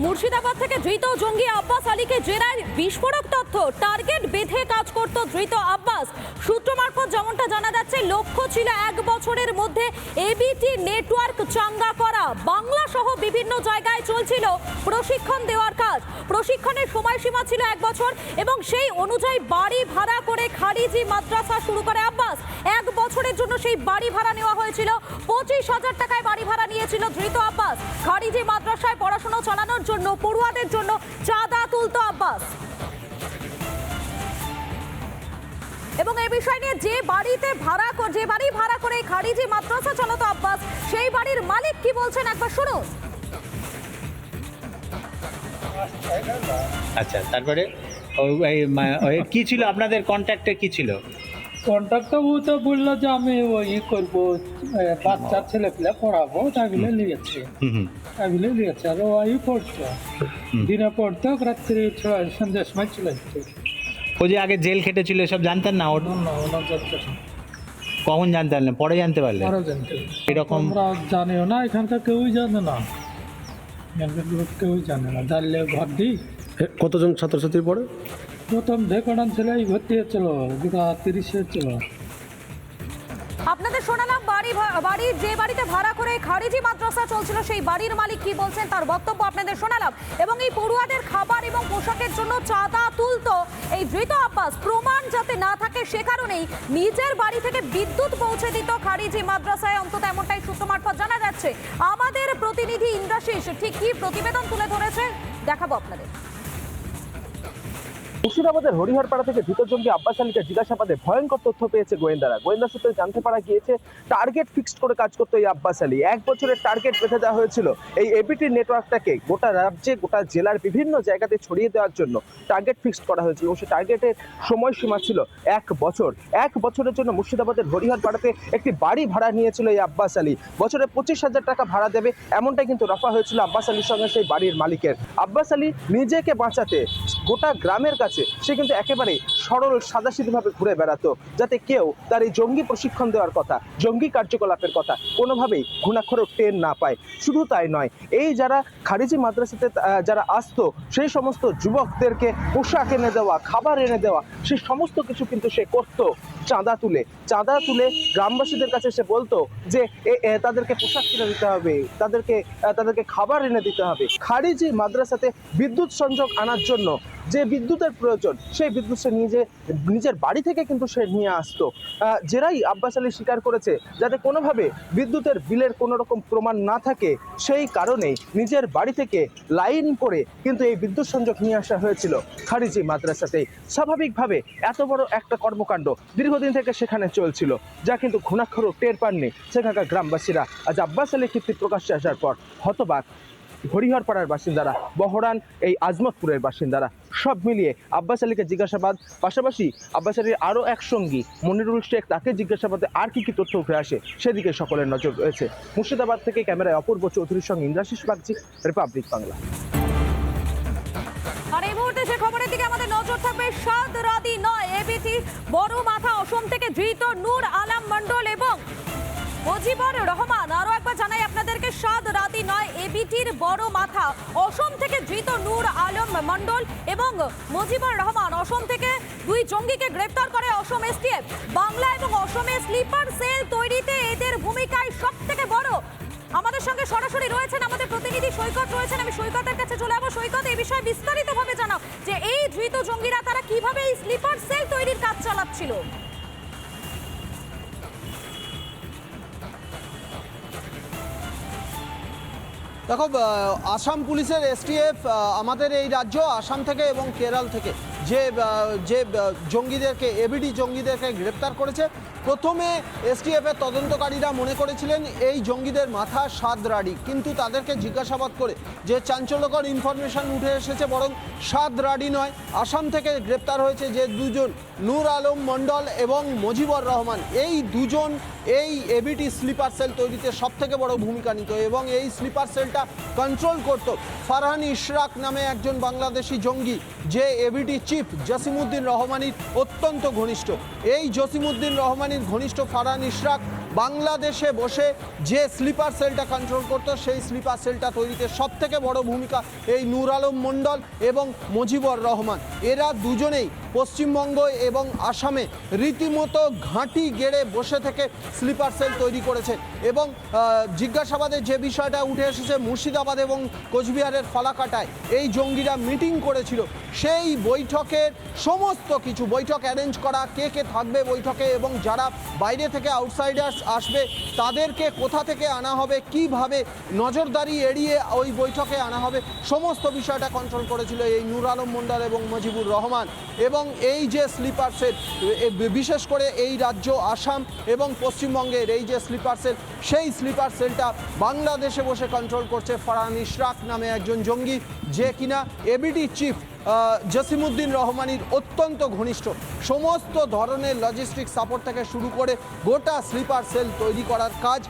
মুর্শিদাবাদ থেকে ধৃত জঙ্গি আব্বাস আলীকে জেরার বিস্ফোরক তথ্য। টার্গেট বেঁধে কাজ করত ধৃত আব্বাস। সূত্র মারফত যেমনটা জানা যাচ্ছে, লক্ষ্য ছিল 1 বছরের মধ্যে এবিটি নেটওয়ার্ক চাঙ্গা করা। বাংলা সহ বিভিন্ন জায়গায় চলছিল প্রশিক্ষণ দেওয়ার কাজ। প্রশিক্ষণের সময়সীমা ছিল 1 বছর এবং সেই অনুযায়ী বাড়ি ভাড়া করে খারিজি মাদ্রাসা শুরু করে আব্বাস। 1 বছরের জন্য সেই বাড়ি ভাড়া নেওয়া হয়েছিল। 25,000 টাকায় বাড়ি ভাড়া নিয়েছিল ধৃত আব্বাস। খারিজি মাদ্রাসায় পড়াশোনা চালানোর জন্য পড়ুয়াদের জন্য চাঁদা তুলত আব্বাস। এবং এই বিষয় নিয়ে যে বাড়ি ভাড়া করে খারিজি মাদ্রাসা চালাতো আব্বাস, সেই বাড়ির মালিক কি বলছেন একবার শুনুন। আচ্ছা, তারপরে কি ছিল আপনাদের কন্ট্যাক্টে, কি ছিল কন্ট্রাক্টর? ও তো বললো যে আমি ওই করবো, বাচ্চা ছেলে পেলে পড়াবো, তাই বলে নিয়েছে। আর ওই পড়তো, দিনে পড়তো, রাত্রি সন্ধ্যার সময় চলে যেত। ও যে আগে জেল খেটেছিল এসব জানতেন না? কখন জানতে পারলেন? পরে জানতে পারলেন? এরকম আমরা জানিও না, এখানকার কেউই জানে না, এখানকার লোক কেউই জানে না। জানলে ঘর দিই। কতজন ছাত্রছাত্রী পড়ে? প্রথম ঢেকান ছেলে ভর্তি হচ্ছিল, 30 হচ্ছিল। আপনাদের শোনালাম বাড়ির যে বাড়িতে ভাড়া করে খারিজি মাদ্রাসা চলছিল, সেই বাড়ির মালিক কি বলছেন তার বক্তব্য আপনাদের শোনালাম। এবং এই পড়ুয়াদের খাবার এবং পোশাকের জন্য চাঁদা তুলত এই ধৃত আব্বাস। প্রমাণ যাতে না থাকে সে কারণেই নিজের বাড়ি থেকে বিদ্যুৎ পৌঁছে দিত খারিজি মাদ্রাসায়, অন্তত এমনটাই সূত্র মারফত জানা যাচ্ছে। আমাদের প্রতিনিধি ইন্দ্রাশিস ঠিক কি প্রতিবেদন তুলে ধরেছে দেখাবো আপনাদের। মুর্শিদাবাদের হরিহরপাড়া থেকে ধৃত জঙ্গি আব্বাস আলীকে জিজ্ঞাসাবাদে ভয়ঙ্কর তথ্য পেয়েছে গোয়েন্দারা। গোয়েন্দা সূত্রে জানতে পারা গিয়েছে, টার্গেট ফিক্সড করে কাজ করতো এই আব্বাস আলী। 1 বছরের টার্গেট বেঁধে দেওয়া হয়েছিল এই এবিটি নেটওয়ার্কটাকে গোটা রাজ্যে, গোটা জেলার বিভিন্ন জায়গাতে ছড়িয়ে দেওয়ার জন্য টার্গেট ফিক্সড করা হয়েছিল। এবং সেই টার্গেটের সময়সীমা ছিল 1 বছর। 1 বছরের জন্য মুর্শিদাবাদের হরিহরপাড়াতে একটি বাড়ি ভাড়া নিয়েছিল এই আব্বাস আলী। বছরে 25,000 টাকা ভাড়া দেবে, এমনটাই কিন্তু রফা হয়েছিল আব্বাস আলীর সঙ্গে সেই বাড়ির মালিকের। আব্বাস আলী নিজেকে বাঁচাতে গোটা গ্রামের কাছে সে কিন্তু একেবারে সরল সাদাসিধেভাবে ঘুরে বেড়াতো, যাতে কেউ তার এই জঙ্গি প্রশিক্ষণ দেওয়ার কথা, জঙ্গি কার্যকলাপের কথা কোনোভাবেই ঘুণাক্ষরেও টের না পায়। শুধু তাই নয়, এই যারা খারিজি মাদ্রাসাতে যারা আসতো, সেই সমস্ত যুবকদেরকে পোশাক এনে দেওয়া, খাবার এনে দেওয়া, সেই সমস্ত কিছু কিন্তু সে করতো চাঁদা তুলে গ্রামবাসীদের কাছে সে বলতো যে তাদেরকে পোশাক কিনে দিতে হবে, তাদেরকে খাবার এনে দিতে হবে। খারিজি মাদ্রাসাতে বিদ্যুৎ সংযোগ আনার জন্য যে বিদ্যুতের প্রয়োজন, সেই বিদ্যুৎ সে নিজের বাড়ি থেকে কিন্তু সে নিয়ে আসতো। জেরাই আব্বাস আলী স্বীকার করেছে, যাতে কোনোভাবে বিদ্যুতের বিলের কোনো রকম প্রমাণ না থাকে, সেই কারণেই নিজের বাড়ি থেকে লাইন করে কিন্তু এই বিদ্যুৎ সংযোগ নিয়ে আসা হয়েছিল খারিজি মাদ্রাসাতেই। স্বাভাবিকভাবে এত বড় একটা কর্মকাণ্ড দীর্ঘদিন থেকে সেখানে চলছিল, যা কিন্তু ঘুণাক্ষরও টের পাননি সেখানকার গ্রামবাসীরা। আজ আব্বাস আলীর কীর্তি প্রকাশ্যে আসার পর হতবাক হরিহরপাড়ার বাসিন্দারা, বহরান এই আজমতপুরের বাসিন্দারা। সব মিলিয়ে আব্বাস আলীকে জিজ্ঞাসাবাদ, পাশাপাশি আব্বাস আলীর আরও এক সঙ্গী মনিরুল শেখ, তাকে জিজ্ঞাসাবাদে আর কি তথ্য উঠে আসে সেদিকে সকলের নজর রয়েছে। মুর্শিদাবাদ থেকে ক্যামেরায় অপূর্ব চৌধুরীর সঙ্গে ইন্দ্রাশিস বাগচি, রিপাবলিক বাংলা। আর এই মুহূর্তে যে খবরের দিকে আমাদের নজর থাকবে, সাদ রাতি নয় এবিটি বড় মাথা অসম থেকে ধৃত নূর আলম মন্ডল এবং মুজিবুর রহমান। আরো একবার জানাই আপনাদেরকে, সাদ রাতি নয় এবিটির বড় মাথা অসম থেকে ধৃত নূর আলম মন্ডল এবং মুজিবুর রহমান। অসম থেকে 2 জঙ্গিকে গ্রেফতার করে অসম এসটিএফ। বাংলা এবং অসমে স্লিপার সেল তৈরিতে এদের ভূমিকায় সব থেকে বড়। আমাদের সঙ্গে সরাসরি রয়েছেন আমাদের প্রতিনিধি সৈকত রয়েছেন। আমি সৈকতের কাছে চলে যাবো। সৈকত, এই বিষয়ে বিস্তারিতভাবে জানাও যে এই ধৃত জঙ্গিরা তারা কিভাবে এই স্লিপার সেল তৈরির কাজ চালাচ্ছিল। দেখো, আসাম পুলিশের এসটিএফ আমাদের এই রাজ্য আসাম থেকে এবং কেরল থেকে যে জঙ্গিদেরকে, এবিডি জঙ্গিদেরকে গ্রেপ্তার করেছে, প্রথমে এসটিএফের তদন্তকারীরা মনে করেছিলেন এই জঙ্গিদের মাথা সাদ রাডি, কিন্তু তাদেরকে জিজ্ঞাসাবাদ করে যে চাঞ্চল্যকর ইনফরমেশন উঠে এসেছে, বরং সাদ রাডি নয়, আসাম থেকে গ্রেপ্তার হয়েছে যে 2 জন, নূর আলম মন্ডল এবং মুজিবুর রহমান। এই 2 জন এই এবিটি স্লিপার সেল তৈরিতে সবথেকে বড় ভূমিকা নিত এবং এই স্লিপার সেলটা কন্ট্রোল করত ফারহান ইশরাক নামে একজন বাংলাদেশি জঙ্গি, যে এবিটি চিফ জসিমউদ্দিন রহমানির অত্যন্ত ঘনিষ্ঠ। এই জসিমউদ্দিন রহমানির ঘনিষ্ঠ ফারহান ইশরাক বাংলাদেশে বসে যে স্লিপার সেলটা কন্ট্রোল করতো সেই স্লিপার সেলটা তৈরিতে সবথেকে বড় ভূমিকা এই নূর আলম মণ্ডল এবং মুজিবুর রহমান। এরা দুজনেই পশ্চিমবঙ্গ এবং আসামে রীতিমতো ঘাঁটি গেড়ে বসে থেকে স্লিপার সেল তৈরি করেছে। এবং জিজ্ঞাসাবাদে যে বিষয়টা উঠে এসেছে, মুর্শিদাবাদ এবং কোচবিহারের ফালাকাটায় এই জঙ্গিরা মিটিং করেছিল, সেই বৈঠকের সমস্ত কিছু, বৈঠক অ্যারেঞ্জ করা, কে কে থাকবে বৈঠকে এবং যারা বাইরে থেকে আউটসাইডার্স আসবে তাদেরকে কোথা থেকে আনা হবে, কিভাবে নজরদারি এড়িয়ে ওই বৈঠকে আনা হবে, সমস্ত বিষয়টা কন্ট্রোল করেছিল এই নূর আলম মণ্ডল এবং মুজিবুর রহমান। এবং এই যে স্লিপার সেল, বিশেষ করে এই রাজ্য আসাম এবং পশ্চিমবঙ্গের এই যে স্লিপার সেল, সেই স্লিপার সেলটা বাংলাদেশে বসে কন্ট্রোল করছে ফারহান ইশরাক নামে একজন জঙ্গি, যে কিনা এবিটি চিফ জসিমউদ্দিন রহমানির অত্যন্ত ঘনিষ্ঠ। সমস্ত ধরনের লজিস্টিক সাপোর্ট থেকে শুরু করে গোটা স্লিপার সেল তৈরি করার কাজ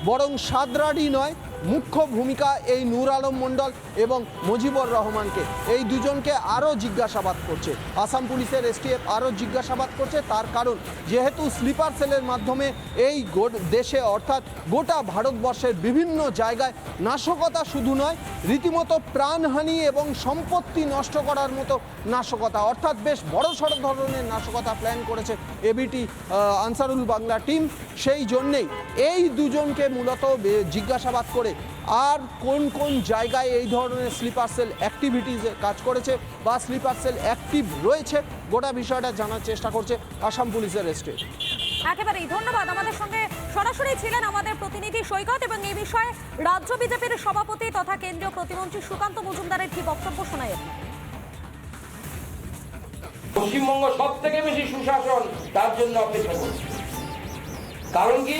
বরং সাদরাডি নয়, মুখ্য ভূমিকা এই নূর আলম মণ্ডল এবং মুজিবুর রহমানকে। এই দুজনকে আরও জিজ্ঞাসাবাদ করছে আসাম পুলিশের এসটিএফ, আরও জিজ্ঞাসাবাদ করছে। তার কারণ যেহেতু স্লিপার সেলের মাধ্যমে এই দেশে অর্থাৎ গোটা ভারতবর্ষের বিভিন্ন জায়গায় নাশকতা শুধু নয়, রীতিমতো প্রাণহানি এবং সম্পত্তি নষ্ট করার মতো নাশকতা, অর্থাৎ বেশ বড়সড় ধরনের নাশকতা প্ল্যান করেছে এবিটি আনসারুল বাংলা টিম। সেই জন্যেই এই দুজনকে মূলত জিজ্ঞাসাবাদ করে আর কোন কোন জায়গায় এই ধরনের স্লিপার সেল অ্যাক্টিভিটিসে কাজ করেছে বা স্লিপার সেল অ্যাক্টিভ রয়েছে, গোটা বিষয়টা জানার চেষ্টা করছে আসাম পুলিশের এসটিএফ। একেবারেই ধন্যবাদ। আমাদের সঙ্গে সরাসরি ছিলেন আমাদের প্রতিনিধি সৈকত এবং এই বিষয়ে রাজ্য বিজেপির সভাপতি তথা কেন্দ্রীয় প্রতিমন্ত্রী সুকান্ত মজুমদারের কি বক্তব্য শোনায়। পশ্চিমবঙ্গ সব থেকে বেশি সুশাসন তার জন্য অপেক্ষা করছি। কারণ কি?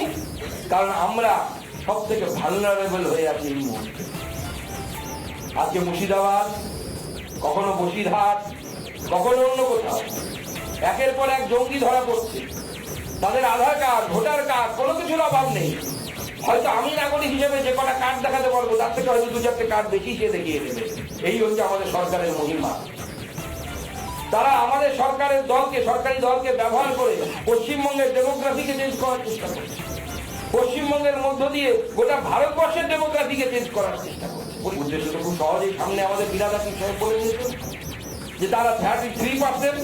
কারণ আমরা সব থেকে ভালনারেবল হয়ে আছি এই মুহূর্তে। আজকে মুর্শিদাবাদ, কখনো বসিরহাট, কখনো অন্য কোথাও একের পর এক জঙ্গি ধরা পড়ছে। তাদের আধার কার্ড, ভোটার কার্ড, কোনো কিছুর অভাব নেই। হয়তো আমি নাগরিক হিসেবে যে কটা কার্ড দেখাতে পারবো তার থেকে হয়তো 2-4টে কার্ড বেশি সে দেখিয়ে দেবে। এই হচ্ছে আমাদের সরকারের মহিমা। তারা আমাদের সরকারের দলকে, সরকারি দলকে ব্যবহার করে পশ্চিমবঙ্গের ডেমোক্রেসিকে চেঞ্জ করার চেষ্টা করছে। পশ্চিমবঙ্গের মধ্য দিয়ে গোটা ভারতবর্ষের ডেমোক্রেসিকে চেঞ্জ করার চেষ্টা করছে। উদ্দেশ্যটা খুব সহজেই সামনে আমাদের বিরাট বিষয় বলে দিয়েছে যে তারা 33%,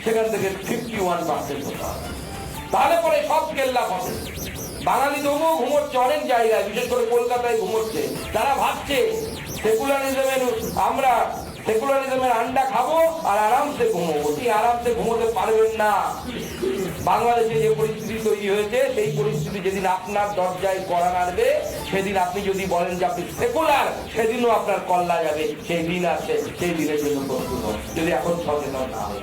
সেখান থেকে 51% হতে হবে। তাহলে পরে সব কেল্লা হবে। বাঙালি তবুও ঘুমোচ্ছে অনেক জায়গায়, বিশেষ করে কলকাতায় ঘুমোচ্ছে। তারা ভাবছে সেকুলারিজমের আন্ডা খাবো আর আরামসে ঘুমোবো। ঠিক আরামসে ঘুমোতে পারবেন না। বাংলাদেশে যে পরিস্থিতি তৈরি হয়েছে, সেই পরিস্থিতি যেদিন আপনার দরজায় কড়া নাড়বে, সেদিন আপনি যদি বলেন যে আপনি সেকুলার, সেদিনও আপনার কল্লা যাবে। সেই দিন আছে, সেই দিনের জন্য প্রস্তুত হন, যদি এখন সচেতন না হয়।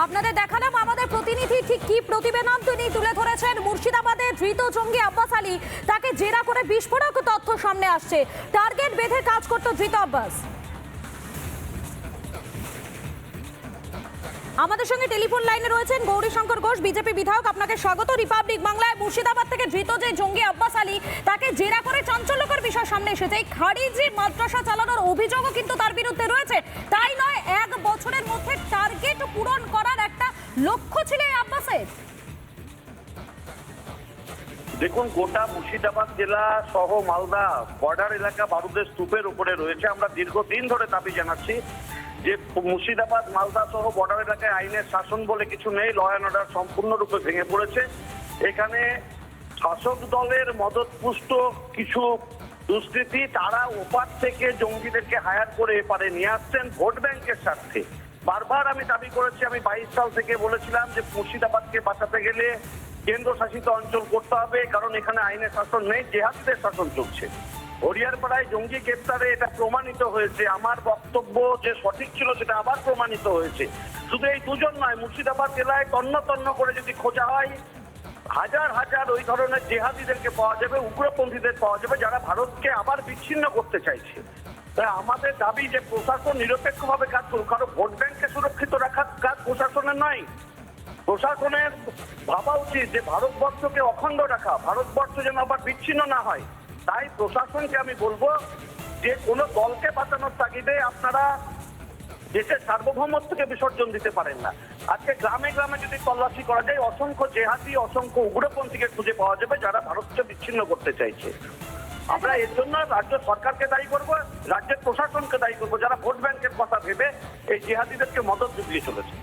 আপনাদের দেখালাম আমাদের প্রতিনিধি ঠিক কি প্রতিবেদন তিনি তুলে ধরেছেন। মুর্শিদাবাদে ধৃত জঙ্গি আব্বাস আলী, তাকে জেরা করে বিস্ফোরক তথ্য সামনে আসছে। টার্গেট বেঁধে কাজ করত ধৃত আব্বাস। আমাদের সঙ্গে টেলিফোন লাইনে রয়েছেন গৌরীশঙ্কর ঘোষ, বিজেপি বিধায়ক। আপনাকে স্বাগত রিপাবলিক বাংলায়। মুর্শিদাবাদ থেকে ধৃত যে জঙ্গি আব্বাস আলী, তাকে জেরা করে চাঞ্চল্যকর বিষয় সামনে এসেছে। এই খারিজি মাদ্রাসা চালানোর অভিযোগও কিন্তু তার বিরুদ্ধে রয়েছে। তাই নয়, 1 বছরের মধ্যে টার্গেট পূরণ করার একটা লক্ষ্য ছিল এই আব্বাসের। দেখুন, গোটা মুর্শিদাবাদ জেলা সহ মালদা বর্ডার এলাকা বারুদের স্তূপের উপরে রয়েছে। আমরা দীর্ঘদিন ধরে দাবি জানাচ্ছি যে মুর্শিদাবাদ মালদা সহ বর্ডার এলাকায় আইনের শাসন বলে কিছু নেই। ল অ্যান্ড অর্ডার সম্পূর্ণরূপে ভেঙে পড়েছে। এখানে শাসক দলের মদতপুষ্ট কিছু দুষ্কৃতী, তারা ওপার থেকে জঙ্গিদেরকে হায়ার করে এপারে নিয়ে আসছেন ভোট ব্যাংকের স্বার্থে। বারবার আমি দাবি করেছি, আমি 22 সাল থেকে বলেছিলাম যে মুর্শিদাবাদকে বাঁচাতে গেলে কেন্দ্রশাসিত অঞ্চল করতে হবে, কারণ এখানে আইনের শাসন নেই, জেহাদিদের শাসন চলছে। হরিয়ারপাড়ায় জঙ্গি গ্রেপ্তারে এটা প্রমাণিত হয়েছে। আমার বক্তব্য যে সঠিক ছিল সেটা আবার প্রমাণিত হয়েছে। শুধু এই দুজন নয়, মুর্শিদাবাদ জেলায় তন্ন তন্ন করে যদি খোঁজা হয়, হাজার হাজার ওই ধরনের জেহাদিদেরকে পাওয়া যাবে, উগ্রপন্থীদের পাওয়া যাবে, যারা ভারতকে আবার বিচ্ছিন্ন করতে চাইছে। তাই আমাদের দাবি যে প্রশাসন নিরপেক্ষভাবে কাজ করুক। কারণ ভোট ব্যাংককে সুরক্ষিত রাখার কাজ প্রশাসনের নয়। প্রশাসনের ভাবা উচিত যে ভারতবর্ষকে অখণ্ড রাখা, ভারতবর্ষ যেন আবার বিচ্ছিন্ন না হয়। তাই প্রশাসনকে আমি বলবো যে কোনো দলকে বাঁচানোর তাগিদে আপনারা দেশের সার্বভৌমত্বকে বিসর্জন দিতে পারেন না। আজকে গ্রামে গ্রামে যদি তল্লাশি করা যায়, অসংখ্য জেহাদি, অসংখ্য উগ্রপন্থীকে খুঁজে পাওয়া যাবে যারা ভারতকে বিচ্ছিন্ন করতে চাইছে। আমরা এর জন্য রাজ্য সরকারকে দায়ী করব, রাজ্যের প্রশাসনকে দায়ী করব, যারা ভোট ব্যাংকের কথা ভেবে এই জিহাদিদেরকে মদত দিয়ে চলেছে।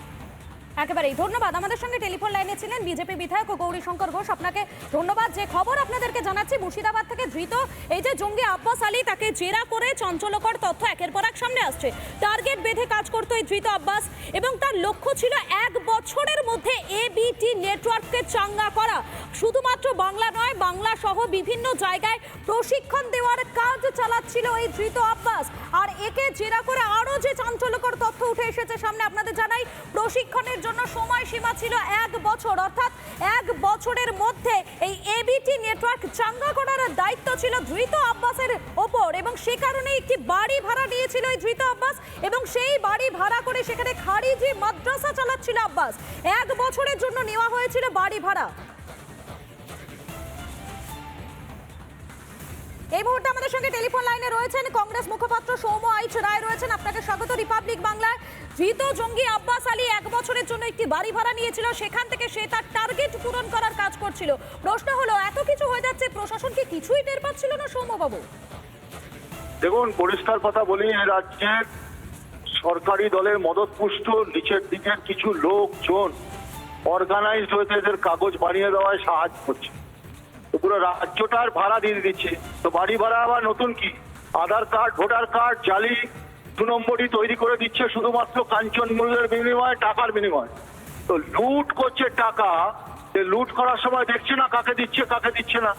একেবারেই ধন্যবাদ। আমাদের সঙ্গে টেলিফোন লাইনে ছিলেন বিজেপি বিধায়ক গৌরীশঙ্কর ঘোষ। আপনাকে ধন্যবাদ। যে খবর আপনাদেরকে জানাচ্ছি, মুর্শিদাবাদ থেকে ধৃত এই যে জঙ্গি আব্বাস আলী, তাকে জেরা করে চঞ্চলকর তথ্য একের পর এক সামনে আসছে। টার্গেট বেঁধে কাজ করতো এই ধৃত আব্বাস এবং তার লক্ষ্য ছিল 1 বছরের মধ্যে এবিটি নেটওয়ার্ককে চাঙ্গা করা। শুধুমাত্র বাংলা নয়, বাংলা সহ বিভিন্ন জায়গায় প্রশিক্ষণ দেওয়ার কাজ চালাচ্ছিল এই ধৃত আব্বাস। আর একে জেরা করে আরও যে চাঞ্চল্যকর তথ্য উঠে এসেছে সামনে, আপনাদের জানাই প্রশিক্ষণের জন্য সময়সীমা ছিল 1 বছর, অর্থাৎ 1 বছরের মধ্যে এই এবিটি নেটওয়ার্ক চাঙ্গা করার দায়িত্ব ছিল ধৃত আব্বাসের ওপর এবং সে কারণে একটি বাড়ি ভাড়া নিয়েছিল এই ধৃত আব্বাস এবং সেই বাড়ি ভাড়া করে সেখানে খারিজি মাদ্রাসা চালাচ্ছিল আব্বাস। 1 বছরের জন্য নেওয়া হয়েছিল বাড়ি ভাড়া। এই মুহূর্তে আমাদের সঙ্গে টেলিফোন লাইনে রয়েছেন কংগ্রেস মুখপাত্র সৌম্য আইচ রায় রয়েছেন। আপনাকে স্বাগত রিপাবলিক বাংলায়। ধৃত জঙ্গি আব্বাস আলী 1 বছরের জন্য একটি বাড়ি ভাড়া নিয়েছিল, সেখান থেকে সে তার টার্গেট পূরণ করার কাজ করছিল। প্রশ্ন হলো, এত কিছু হয়ে যাচ্ছে, প্রশাসন কি কিছুই টের পাচ্ছিল না সৌম্যবাবু? দেখুন, পরিষ্কার কথা বলি, এই রাজ্যের সরকারি দলের মদতপুষ্ট নিচের দিকের কিছু লোকজন অর্গানাইজড হয়েছে এদের কাগজ বানিয়ে দেওয়ায় সাহায্য করছে। তো পুরো রাজ্যটার ভাড়া দিয়ে দিচ্ছে। তো বাড়ি ভাড়া আবার নতুন কি, আধার কার্ড, ভোটার কার্ড জালি 2 নম্বরই তৈরি করে দিচ্ছে শুধুমাত্র কাঞ্চন মূল্যের বিনিময়ে, টাকার বিনিময়ে। তো লুট করছে টাকা, লুট করার সময় দেখছে না কাকে দিচ্ছে কাকে দিচ্ছে না,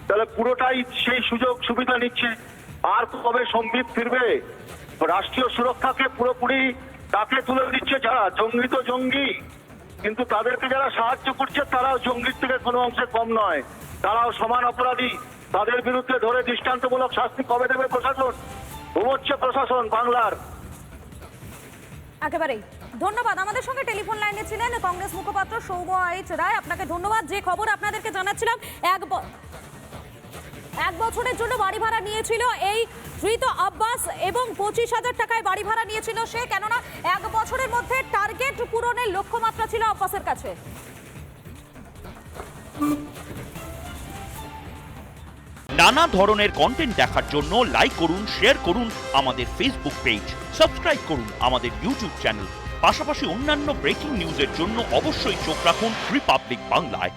তাহলে পুরোটাই সেই সুযোগ সুবিধা নিচ্ছে। আর কবে সম্বিত ফিরবে? রাষ্ট্রীয় সুরক্ষাকে পুরোপুরি তাকে তুলে দিচ্ছে যারা জঙ্গি, তো জঙ্গি, কিন্তু তাদেরকে যারা সাহায্য করছে তারাও জঙ্গির থেকে কোনো অংশে কম নয়, তারাও সমান অপরাধী। তাদের বিরুদ্ধে ধরে দৃষ্টান্তমূলক শাস্তি কবে দেবে প্রশাসন? ঘুমোচ্ছে প্রশাসন বাংলার। একেবারেই ধন্যবাদ। আমাদের সঙ্গে টেলিফোন লাইনে ছিলেন কংগ্রেস মুখপাত্র সৌম্য আইচ রায়। আপনাকে ধন্যবাদ। যে খবর আপনাদেরকে জানাচ্ছিলাম, 1 বছরের জন্য বাড়ি ভাড়া নিয়েছিল এই ধৃত আব্বাস এবং 25,000 টাকায় বাড়ি ভাড়া নিয়েছিল সে, কেননা 1 বছরের মধ্যে টার্গেট পূরণের লক্ষ্যমাত্রা ছিল আব্বাসের কাছে। নানা ধরনের কন্টেন্ট দেখার জন্য লাইক করুন, শেয়ার করুন আমাদের ফেসবুক পেজ, সাবস্ক্রাইব করুন আমাদের ইউটিউব চ্যানেল। পাশাপাশি অন্যান্য ব্রেকিং নিউজের জন্য অবশ্যই চোখ রাখুন রিপাবলিক বাংলায়।